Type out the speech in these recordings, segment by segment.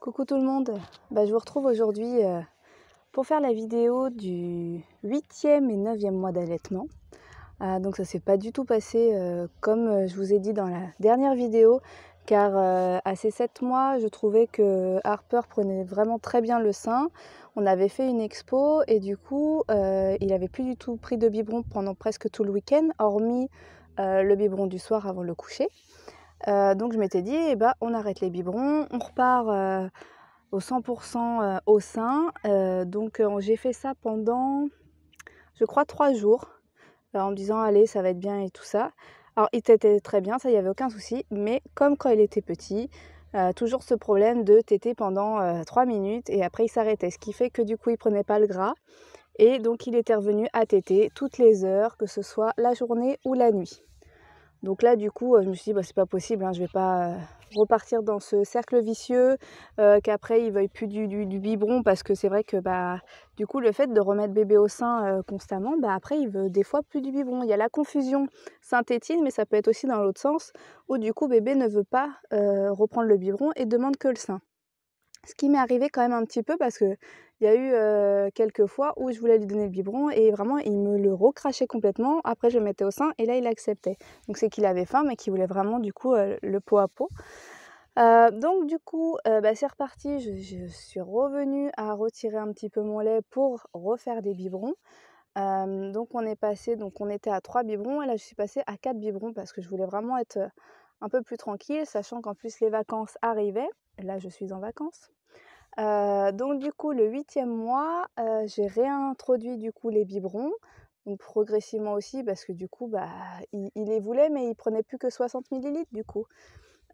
Coucou tout le monde, je vous retrouve aujourd'hui pour faire la vidéo du 8e et 9e mois d'allaitement. Donc ça s'est pas du tout passé comme je vous ai dit dans la dernière vidéo, car à ces 7 mois, je trouvais que Harper prenait vraiment très bien le sein. On avait fait une expo et du coup, il avait plus du tout pris de biberon pendant presque tout le week-end, hormis le biberon du soir avant le coucher. Donc je m'étais dit, on arrête les biberons, on repart au 100% au sein. J'ai fait ça pendant, je crois, 3 jours, en me disant, allez, ça va être bien et tout ça. Alors, il était très bien, ça, il n'y avait aucun souci, mais comme quand il était petit, toujours ce problème de téter pendant 3 minutes et après il s'arrêtait, ce qui fait que du coup, il prenait pas le gras. Et donc, il était revenu à téter toutes les heures, que ce soit la journée ou la nuit. Donc là, du coup, je me suis dit, c'est pas possible, je vais pas repartir dans ce cercle vicieux, qu'après il veuille plus du biberon, parce que c'est vrai que du coup, le fait de remettre bébé au sein constamment, après il veut des fois plus du biberon. Il y a la confusion sein-tétine, mais ça peut être aussi dans l'autre sens, où du coup bébé ne veut pas reprendre le biberon et demande que le sein. Ce qui m'est arrivé quand même un petit peu, parce qu'il y a eu quelques fois où je voulais lui donner le biberon et vraiment il me le recrachait complètement. Après je le mettais au sein et là il acceptait. Donc c'est qu'il avait faim mais qu'il voulait vraiment du coup le pot à pot. C'est reparti, je suis revenue à retirer un petit peu mon lait pour refaire des biberons. Donc on est passé, donc on était à 3 biberons et là je suis passée à 4 biberons parce que je voulais vraiment être un peu plus tranquille, sachant qu'en plus les vacances arrivaient. Là je suis en vacances. Donc du coup, le 8e mois, j'ai réintroduit du coup les biberons, donc progressivement aussi parce que du coup, il les voulait mais il prenait plus que 60 millilitres du coup.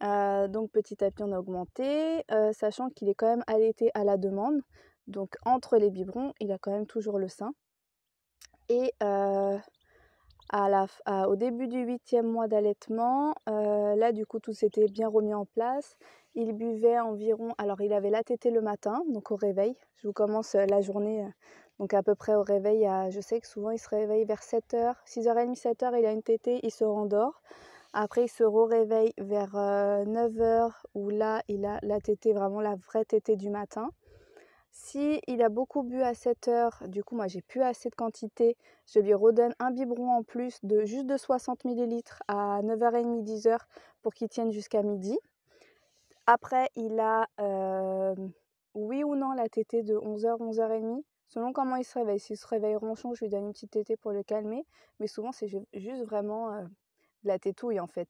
Donc petit à petit on a augmenté, sachant qu'il est quand même allaité à la demande. Donc entre les biberons, il a quand même toujours le sein et au début du 8e mois d'allaitement, là du coup tout s'était bien remis en place. Il buvait environ, alors il avait la tétée le matin, donc au réveil. Je vous commence la journée, donc à peu près au réveil. Je sais que souvent il se réveille vers 7h, 6h30, 7h, il a une tétée, il se rendort. Après il se réveille vers 9h, où là il a la tétée, vraiment la vraie tétée du matin. Si il a beaucoup bu à 7h, du coup moi j'ai plus assez de quantité, je lui redonne un biberon en plus de juste de 60 millilitres à 9h30, 10h pour qu'il tienne jusqu'à midi. Après il a oui ou non la tétée de 11h, 11h30, selon comment il se réveille. S'il se réveille ronchon, je lui donne une petite tétée pour le calmer, mais souvent c'est juste vraiment de la tétouille en fait,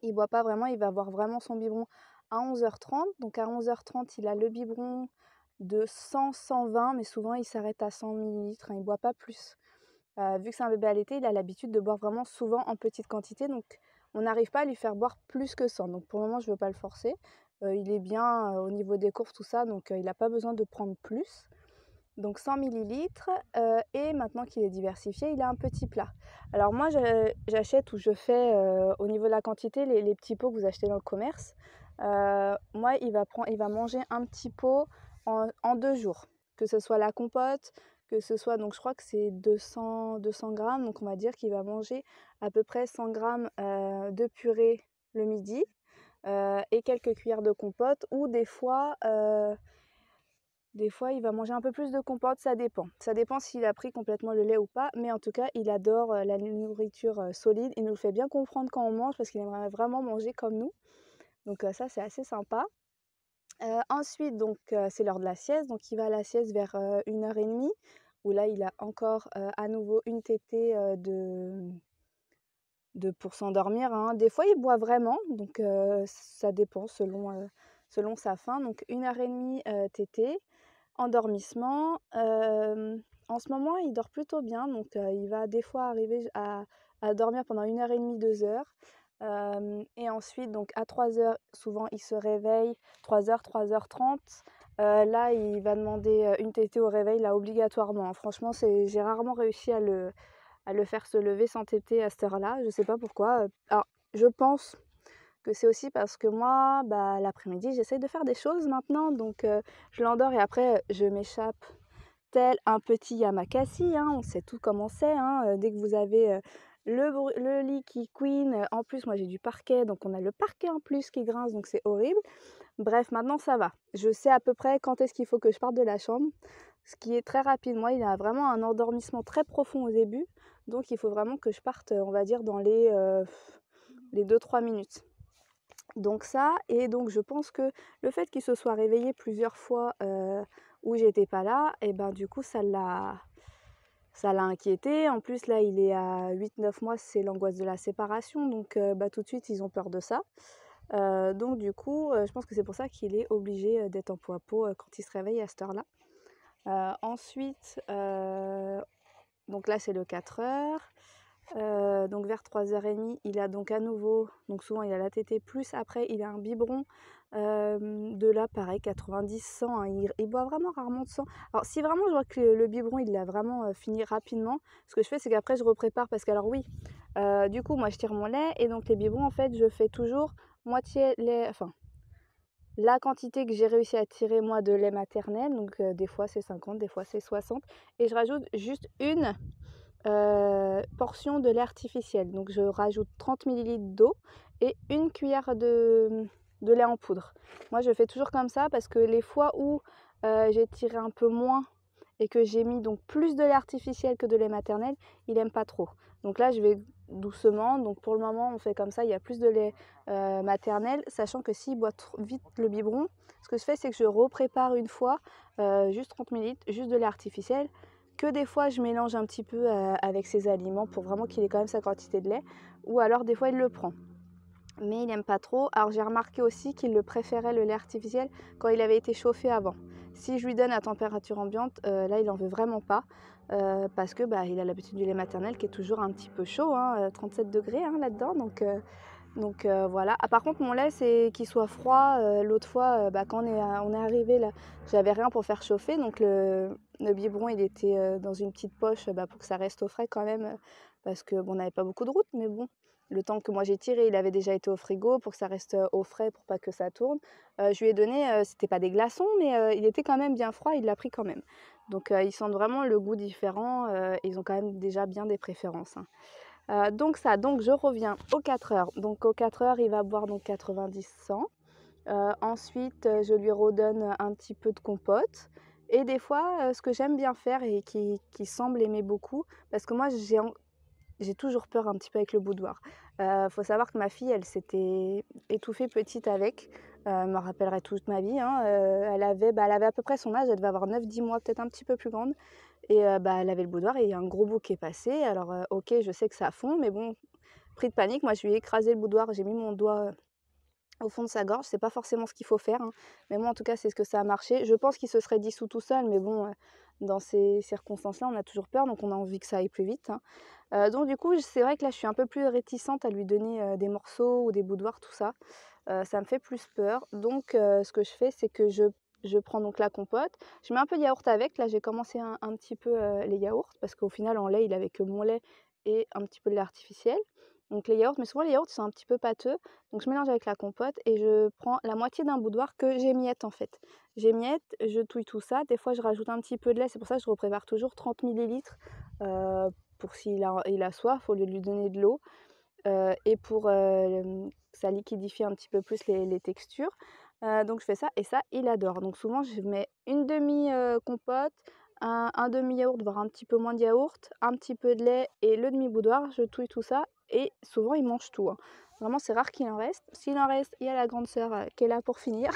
il boit pas vraiment, il va avoir vraiment son biberon à 11h30. Donc à 11h30, il a le biberon de 100-120, mais souvent il s'arrête à 100 millilitres, il boit pas plus. Vu que c'est un bébé allaité, il a l'habitude de boire vraiment souvent en petite quantité, donc on n'arrive pas à lui faire boire plus que 100. Donc pour le moment, je veux pas le forcer. Il est bien au niveau des courbes, tout ça, donc il n'a pas besoin de prendre plus. Donc 100 millilitres, et maintenant qu'il est diversifié, il a un petit plat. Alors moi j'achète, ou je fais au niveau de la quantité, les petits pots que vous achetez dans le commerce. Moi il va manger un petit pot en 2 jours. Que ce soit la compote, que ce soit, donc je crois que c'est 200 grammes, donc on va dire qu'il va manger à peu près 100 grammes de purée le midi, et quelques cuillères de compote, ou des fois, il va manger un peu plus de compote, ça dépend. Ça dépend s'il a pris complètement le lait ou pas, mais en tout cas, il adore la nourriture solide. Il nous le fait bien comprendre quand on mange parce qu'il aimerait vraiment manger comme nous. Donc ça, c'est assez sympa. Ensuite, c'est l'heure de la sieste. Donc il va à la sieste vers 1h30, où là, il a encore à nouveau une tétée pour s'endormir, hein. Des fois, il boit vraiment, donc ça dépend selon sa faim. Donc 1h30 tétée. Endormissement, en ce moment, il dort plutôt bien, donc il va des fois arriver à dormir pendant 1h30, 2h. Et ensuite, donc à 3h, souvent il se réveille, 3h, 3h30. Là, il va demander une tétée au réveil, là, obligatoirement, hein. Franchement, j'ai rarement réussi à le faire se lever sans tétée à cette heure-là, je sais pas pourquoi. Alors, je pense que c'est aussi parce que moi, l'après-midi, j'essaye de faire des choses maintenant, donc je l'endors et après je m'échappe tel un petit Yamakasi, hein. On sait tout comment c'est, hein. Dès que vous avez le lit qui couine, en plus moi j'ai du parquet, donc on a le parquet en plus qui grince, donc c'est horrible. Bref, maintenant ça va. Je sais à peu près quand est-ce qu'il faut que je parte de la chambre, ce qui est très rapide. Moi, il a vraiment un endormissement très profond au début, donc il faut vraiment que je parte, on va dire dans les 2-3 minutes. Donc ça et donc je pense que le fait qu'il se soit réveillé plusieurs fois, où j'étais pas là et ben, du coup ça l'a inquiété. En plus là, il est à 8-9 mois, c'est l'angoisse de la séparation donc bah, tout de suite ils ont peur de ça. Donc du coup, je pense que c'est pour ça qu'il est obligé, d'être en peau à peau, quand il se réveille à cette heure-là. Ensuite, donc là c'est le 4 heures. Donc vers 3h30, il a donc à nouveau, donc souvent il a la tétée, plus après il a un biberon, de là pareil 90-100, hein, il boit vraiment rarement de sang. Alors si vraiment je vois que le biberon il l'a vraiment fini rapidement, ce que je fais c'est qu'après je reprépare parce qu'alors oui, du coup moi je tire mon lait et donc les biberons en fait je fais toujours moitié lait, enfin la quantité que j'ai réussi à tirer moi de lait maternel, donc des fois c'est 50, des fois c'est 60 et je rajoute juste une portion de lait artificiel. Donc je rajoute 30 millilitres d'eau et une cuillère de lait en poudre. Moi je fais toujours comme ça parce que les fois où j'ai tiré un peu moins et que j'ai mis donc plus de lait artificiel que de lait maternel, il aime pas trop. Donc là je vais doucement, donc pour le moment on fait comme ça, il y a plus de lait maternel, sachant que s'il boit vite le biberon, ce que je fais c'est que je reprépare une fois, juste 30 millilitres, juste de lait artificiel, que des fois je mélange un petit peu avec ses aliments pour vraiment qu'il ait quand même sa quantité de lait, ou alors des fois il le prend. Mais il n'aime pas trop. Alors j'ai remarqué aussi qu'il le préférait le lait artificiel quand il avait été chauffé avant. Si je lui donne à température ambiante, là il en veut vraiment pas. Parce que bah, il a l'habitude du lait maternel qui est toujours un petit peu chaud, hein, 37 degrés hein, là-dedans. Donc voilà. Ah, par contre mon lait c'est qu'il soit froid. L'autre fois bah, quand on est arrivé là, j'avais rien pour faire chauffer. Donc le biberon il était dans une petite poche bah, pour que ça reste au frais quand même. Parce que bon, on n'avait pas beaucoup de route, mais bon, le temps que moi j'ai tiré, il avait déjà été au frigo pour que ça reste au frais, pour pas que ça tourne. Je lui ai donné, c'était pas des glaçons, mais il était quand même bien froid, il l'a pris quand même. Donc ils sentent vraiment le goût différent, ils ont quand même déjà bien des préférences, hein. Donc je reviens aux 4 heures. Donc aux 4 heures, il va boire donc 90-100. Ensuite, je lui redonne un petit peu de compote. Et des fois, ce que j'aime bien faire et qui semble aimer beaucoup, parce que moi j'ai toujours peur un petit peu avec le boudoir. Faut savoir que ma fille, elle s'était étouffée petite avec. Elle me rappellerait toute ma vie, hein. Elle avait à peu près son âge, elle devait avoir 9-10 mois, peut-être un petit peu plus grande. Et bah, elle avait le boudoir et il y a un gros bout qui est passé. Alors OK, je sais que ça fond, mais bon, pris de panique, moi je lui ai écrasé le boudoir, j'ai mis mon doigt au fond de sa gorge. C'est pas forcément ce qu'il faut faire, hein, mais moi en tout cas c'est ce que ça a marché. Je pense qu'il se serait dissous tout seul, mais bon, dans ces circonstances-là, on a toujours peur, donc on a envie que ça aille plus vite, hein. Donc du coup, c'est vrai que là, je suis un peu plus réticente à lui donner des morceaux ou des boudoirs, tout ça. Ça me fait plus peur. Donc ce que je fais, c'est que je prends donc la compote. Je mets un peu de yaourt avec. Là, j'ai commencé un petit peu les yaourts parce qu'au final, en lait, il avait que mon lait et un petit peu de lait artificiel. Donc les yaourts, mais souvent les yaourts ils sont un petit peu pâteux. Donc je mélange avec la compote et je prends la moitié d'un boudoir que j'émiette en fait. J'émiette, je touille tout ça. Des fois, je rajoute un petit peu de lait. C'est pour ça que je reprépare toujours 30 millilitres pour s'il a soif au lieu de lui donner de l'eau. Et pour ça liquidifie un petit peu plus les textures. Donc je fais ça et ça, il adore. Donc souvent, je mets une demi compote, un demi yaourt, voire un petit peu moins de yaourt, un petit peu de lait et le demi boudoir. Je touille tout ça et souvent, il mange tout, hein. Vraiment, c'est rare qu'il en reste. S'il en reste, il y a la grande sœur qui est là pour finir.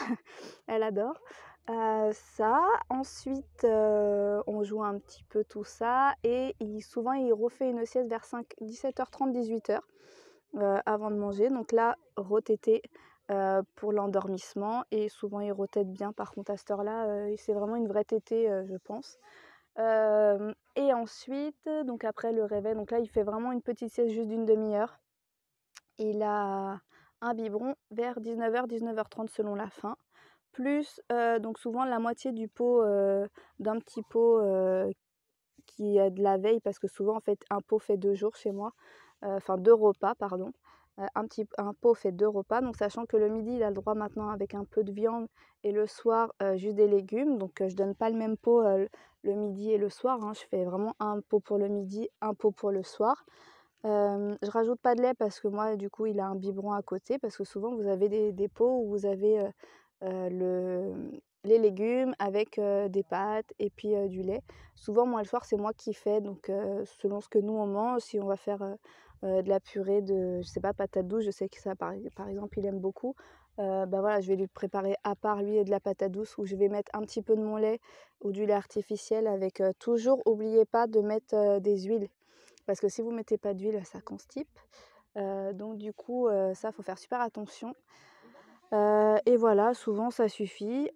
Elle adore. Ça, ensuite, on joue un petit peu tout ça et souvent, il refait une sieste vers 17h30, 18h avant de manger. Donc là, retété pour l'endormissement et souvent il retète bien. Par contre, à cette heure-là, c'est vraiment une vraie tétée, je pense. Et ensuite, donc après le réveil, donc là, il fait vraiment une petite sieste juste d'une demi-heure. Il a un biberon vers 19h, 19h30 selon la faim. Plus donc souvent la moitié du pot, d'un petit pot qui est de la veille, parce que souvent en fait un pot fait 2 jours chez moi, enfin 2 repas pardon. Un pot fait 2 repas, donc sachant que le midi il a le droit maintenant avec un peu de viande et le soir juste des légumes. Donc je donne pas le même pot le midi et le soir, hein. Je fais vraiment un pot pour le midi, un pot pour le soir. Je rajoute pas de lait parce que moi, du coup, il a un biberon à côté parce que souvent vous avez des pots où vous avez, les légumes avec, des pâtes et puis, du lait. Souvent, moi, le soir, c'est moi qui fais donc selon ce que nous on mange, si on va faire, de la purée de, je sais pas, patates douces, je sais que ça par exemple, il aime beaucoup. Bah, voilà, je vais lui préparer à part lui de la patate douce où je vais mettre un petit peu de mon lait ou du lait artificiel avec, toujours oubliez pas de mettre, des huiles. Parce que si vous mettez pas d'huile, ça constipe. Donc du coup, ça, faut faire super attention. Et voilà, souvent ça suffit.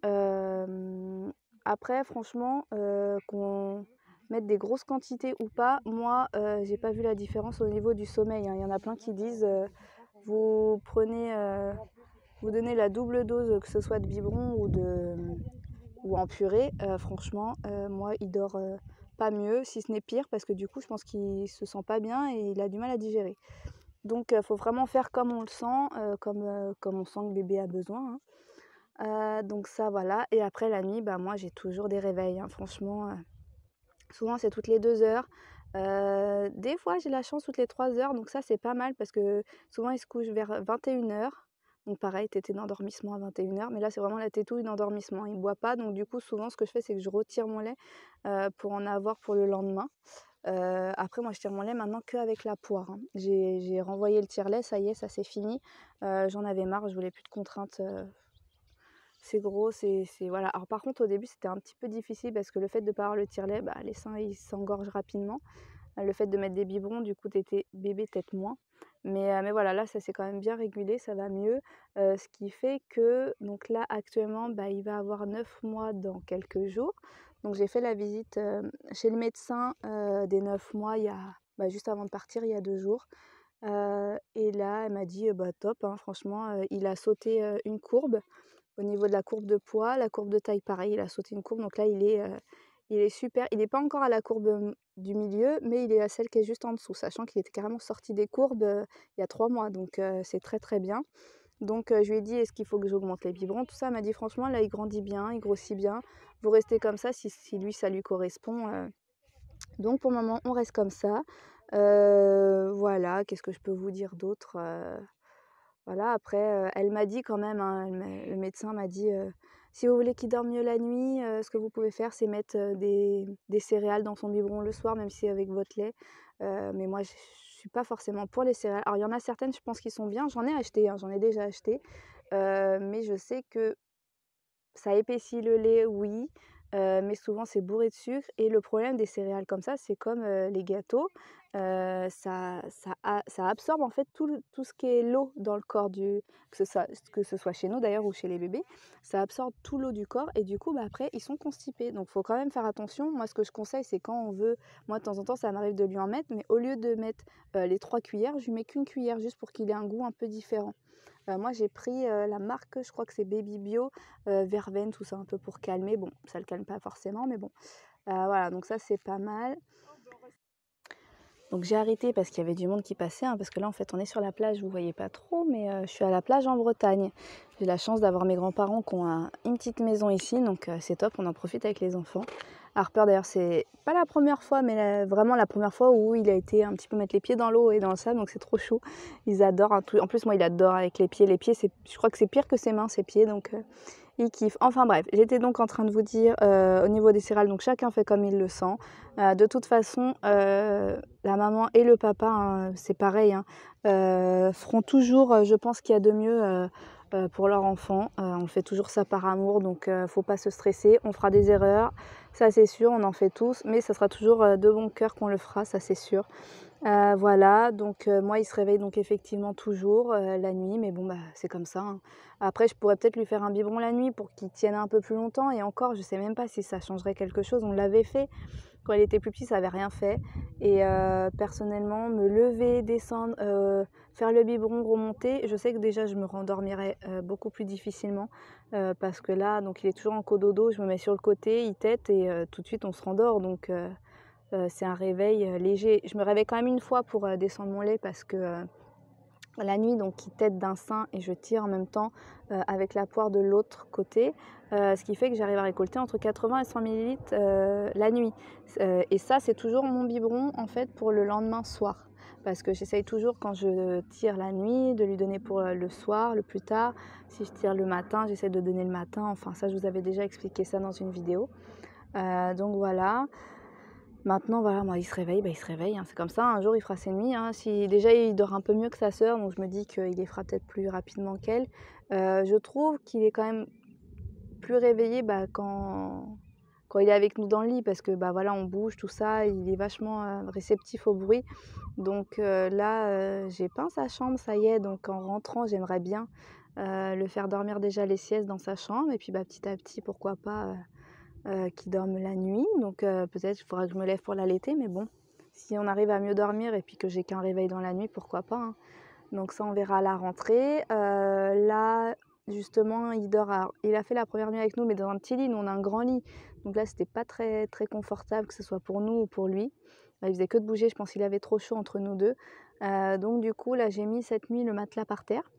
Après franchement, qu'on mette des grosses quantités ou pas, moi, j'ai pas vu la différence au niveau du sommeil, hein. Il y en a plein qui disent, vous prenez, vous donnez la double dose, que ce soit de biberon ou en purée, franchement, moi, il dort, pas mieux, si ce n'est pire, parce que du coup, je pense qu'il se sent pas bien et il a du mal à digérer. Donc faut vraiment faire comme on le sent, comme on sent que bébé a besoin, hein. Donc ça, voilà et après la nuit, bah, moi, j'ai toujours des réveils, hein, franchement, souvent c'est toutes les 2 heures. Des fois, j'ai la chance toutes les 3 heures, donc ça, c'est pas mal parce que souvent, il se couche vers 21 heures. Donc pareil, tétée d'endormissement à 21 heures, mais là, c'est vraiment la tétouille d'endormissement. Il boit pas, donc du coup, souvent, ce que je fais, c'est que je retire mon lait, pour en avoir pour le lendemain. Après, moi, je tire mon lait maintenant qu'avec la poire, hein. J'ai renvoyé le tire-lait, ça y est, ça c'est fini. J'en avais marre, je voulais plus de contraintes, c'est gros, c'est voilà. Alors par contre, au début, c'était un petit peu difficile parce que le fait de pas avoir le tire-lait, bah, les seins, ils s'engorgent rapidement. Le fait de mettre des biberons, du coup, téter bébé tète moins. Mais voilà, là, ça s'est quand même bien régulé, ça va mieux. Ce qui fait que donc là, actuellement, bah, il va avoir 9 mois dans quelques jours. Donc j'ai fait la visite, chez le médecin, des 9 mois il y a bah, juste avant de partir, il y a 2 jours. Et là, elle m'a dit: «Bah, top, hein, franchement, il a sauté, une courbe. Au niveau de la courbe de poids, la courbe de taille pareil, il a sauté une courbe donc là il est super. Il est pas encore à la courbe, du milieu, mais il est à celle qui est juste en dessous, sachant qu'il était carrément sorti des courbes, il y a 3 mois donc c'est très, très bien. Donc je lui ai dit: «Est-ce qu'il faut que j'augmente les biberons?» Tout ça, elle m'a dit: «Franchement là il grandit bien, il grossit bien, vous restez comme ça si lui ça lui correspond», donc pour le moment on reste comme ça. Voilà, qu'est-ce que je peux vous dire d'autre? Voilà, après, elle m'a dit quand même, hein, le médecin m'a dit, «Si vous voulez qu'il dorme mieux la nuit, ce que vous pouvez faire, c'est mettre, des céréales dans son biberon le soir, même si c'est avec votre lait». Mais moi, je suis pas forcément pour les céréales. Alors il y en a certaines, je pense, qui sont bien. J'en ai acheté, hein, j'en ai déjà acheté, mais je sais que ça épaissit le lait, oui, mais souvent c'est bourré de sucre et le problème des céréales comme ça, c'est comme, les gâteaux, ça absorbe en fait tout ce qui est l'eau dans le corps du que ce soit chez nous d'ailleurs ou chez les bébés, ça absorbe tout l'eau du corps et du coup, bah, après ils sont constipés donc faut quand même faire attention. Moi, ce que je conseille, c'est quand on veut moi de temps en temps, ça m'arrive de lui en mettre, mais au lieu de mettre, les 3 cuillères, je lui mets qu'1 cuillère juste pour qu'il ait un goût un peu différent. Moi j'ai pris, la marque, je crois que c'est Baby Bio, verveine, tout ça un peu pour calmer. Bon, ça le calme pas forcément, mais bon. Voilà, donc ça c'est pas mal. Donc j'ai arrêté parce qu'il y avait du monde qui passait, hein, parce que là en fait on est sur la plage, vous voyez pas trop, mais je suis à la plage en Bretagne. J'ai la chance d'avoir mes grands-parents qui ont une petite maison ici, donc c'est top, on en profite avec les enfants. Harper d'ailleurs c'est pas la première fois, mais vraiment la première fois où il a été un petit peu mettre les pieds dans l'eau et dans le sable, donc c'est trop chou. Ils adorent un truc. En plus moi il adore avec les pieds. Les pieds, je crois que c'est pire que ses mains, ses pieds, donc il kiffe. Enfin bref, j'étais donc en train de vous dire au niveau des céréales, donc chacun fait comme il le sent. De toute façon, la maman et le papa, hein, c'est pareil, hein, feront toujours, je pense qu'il y a de mieux pour leur enfant. On fait toujours ça par amour, donc faut pas se stresser. On fera des erreurs, ça c'est sûr, on en fait tous, mais ça sera toujours de bon cœur qu'on le fera, ça c'est sûr. Voilà, donc moi, il se réveille donc effectivement toujours, la nuit, mais bon, bah, c'est comme ça, hein. Après, je pourrais peut-être lui faire un biberon la nuit pour qu'il tienne un peu plus longtemps et encore, je sais même pas si ça changerait quelque chose. On l'avait fait quand il était plus petit, ça avait rien fait et personnellement, me lever, descendre, faire le biberon, remonter, je sais que déjà je me rendormirais, beaucoup plus difficilement, parce que là, donc il est toujours en cododo, je me mets sur le côté, il tète et tout de suite on se rendort donc c'est un réveil, léger. Je me réveille quand même une fois pour, descendre mon lait parce que, la nuit donc il tète d'un sein et je tire en même temps, avec la poire de l'autre côté, ce qui fait que j'arrive à récolter entre 80 et 100 millilitres la nuit. Et ça, c'est toujours mon biberon en fait pour le lendemain soir. parce que j'essaye toujours quand je tire la nuit de lui donner pour, le soir, le plus tard. Si je tire le matin, j'essaie de donner le matin, enfin ça je vous avais déjà expliqué ça dans une vidéo. Donc voilà. Maintenant voilà, moi il se réveille, bah, il se réveille, hein, c'est comme ça, un jour il fera ses nuits, hein. Si déjà il dort un peu mieux que sa sœur, donc je me dis qu'il les fera peut-être plus rapidement qu'elle. Je trouve qu'il est quand même plus réveillé, bah, quand il est avec nous dans le lit parce que, bah, voilà, on bouge tout ça, il est vachement, réceptif au bruit. Donc là, j'ai peint sa chambre, ça y est, donc en rentrant, j'aimerais bien, le faire dormir déjà les siestes dans sa chambre et puis, bah, petit à petit, pourquoi pas, qu'il dorme la nuit. Donc peut-être il faudra que je me lève pour l'allaiter, mais bon, si on arrive à mieux dormir et puis que j'ai qu'un réveil dans la nuit, pourquoi pas, hein. Donc ça, on verra à la rentrée. Là, justement, il a fait la première nuit avec nous, mais dans un petit lit. Nous, on a un grand lit. Donc là, c'était pas très, très confortable, que ce soit pour nous ou pour lui. Il faisait que de bouger. Je pense qu'il avait trop chaud entre nous deux. Donc du coup, là, j'ai mis cette nuit le matelas par terre.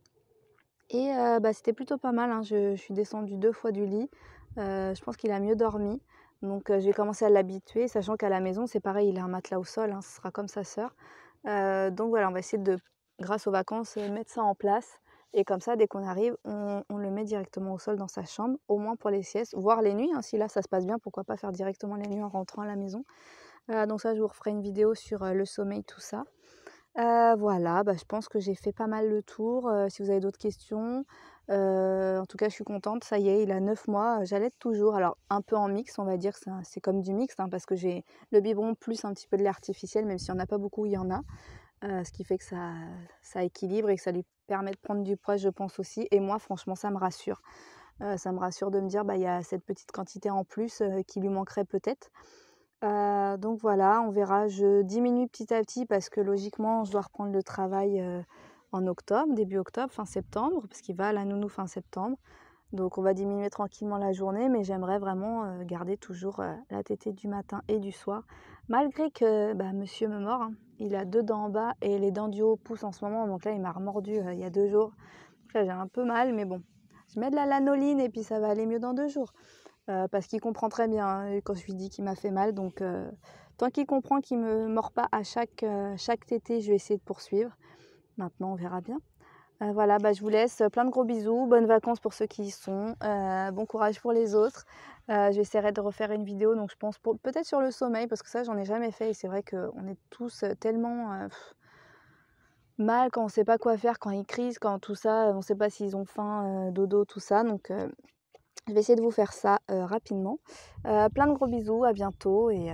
Et bah, c'était plutôt pas mal, hein. Je suis descendue 2 fois du lit. Je pense qu'il a mieux dormi. Donc je vais commencer à l'habituer, sachant qu'à la maison, c'est pareil, il a un matelas au sol, hein, ce sera comme sa sœur. Donc voilà, on va essayer de, grâce aux vacances, mettre ça en place et comme ça, dès qu'on arrive, on le met directement au sol dans sa chambre, au moins pour les siestes, voire les nuits, hein. Si là, ça se passe bien, pourquoi pas faire directement les nuits en rentrant à la maison. Donc ça, je vous referai une vidéo sur, le sommeil, tout ça. Voilà, bah, je pense que j'ai fait pas mal le tour, si vous avez d'autres questions. En tout cas, je suis contente, ça y est, il a 9 mois, j'allaite toujours. Alors un peu en mix, on va dire, c'est comme du mixte, hein, parce que j'ai le biberon plus un petit peu de lait artificiel, même s'il y en a pas beaucoup, il y en a. Ce qui fait que ça équilibre et que ça lui permet de prendre du poids, je pense aussi et moi franchement ça me rassure. Ça me rassure de me dire, bah, il y a cette petite quantité en plus, qui lui manquerait peut-être. Donc voilà, on verra. Je diminue petit à petit parce que logiquement, je dois reprendre le travail, en octobre, début octobre, fin septembre, parce qu'il va à la nounou fin septembre. Donc on va diminuer tranquillement la journée, mais j'aimerais vraiment, garder toujours, la tétée du matin et du soir. Malgré que, bah, monsieur me mord, hein. Il a 2 dents en bas et les dents du haut poussent en ce moment, donc là il m'a remordu, il y a 2 jours. Donc là j'ai un peu mal, mais bon, je mets de la lanoline et puis ça va aller mieux dans 2 jours. Parce qu'il comprend très bien, hein, quand je lui dis qu'il m'a fait mal, donc tant qu'il comprend qu'il me mord pas à chaque tétée, je vais essayer de poursuivre. Maintenant, on verra bien. Voilà, bah, je vous laisse, plein de gros bisous, bonnes vacances pour ceux qui y sont, bon courage pour les autres. J'essaierai de refaire une vidéo, donc je pense pour peut-être sur le sommeil parce que ça, j'en ai jamais fait et c'est vrai qu'on est tous, tellement, mal quand on sait pas quoi faire, quand ils crient, quand tout ça, on sait pas s'ils ont faim, dodo, tout ça, donc je vais essayer de vous faire ça, rapidement. Plein de gros bisous, à bientôt et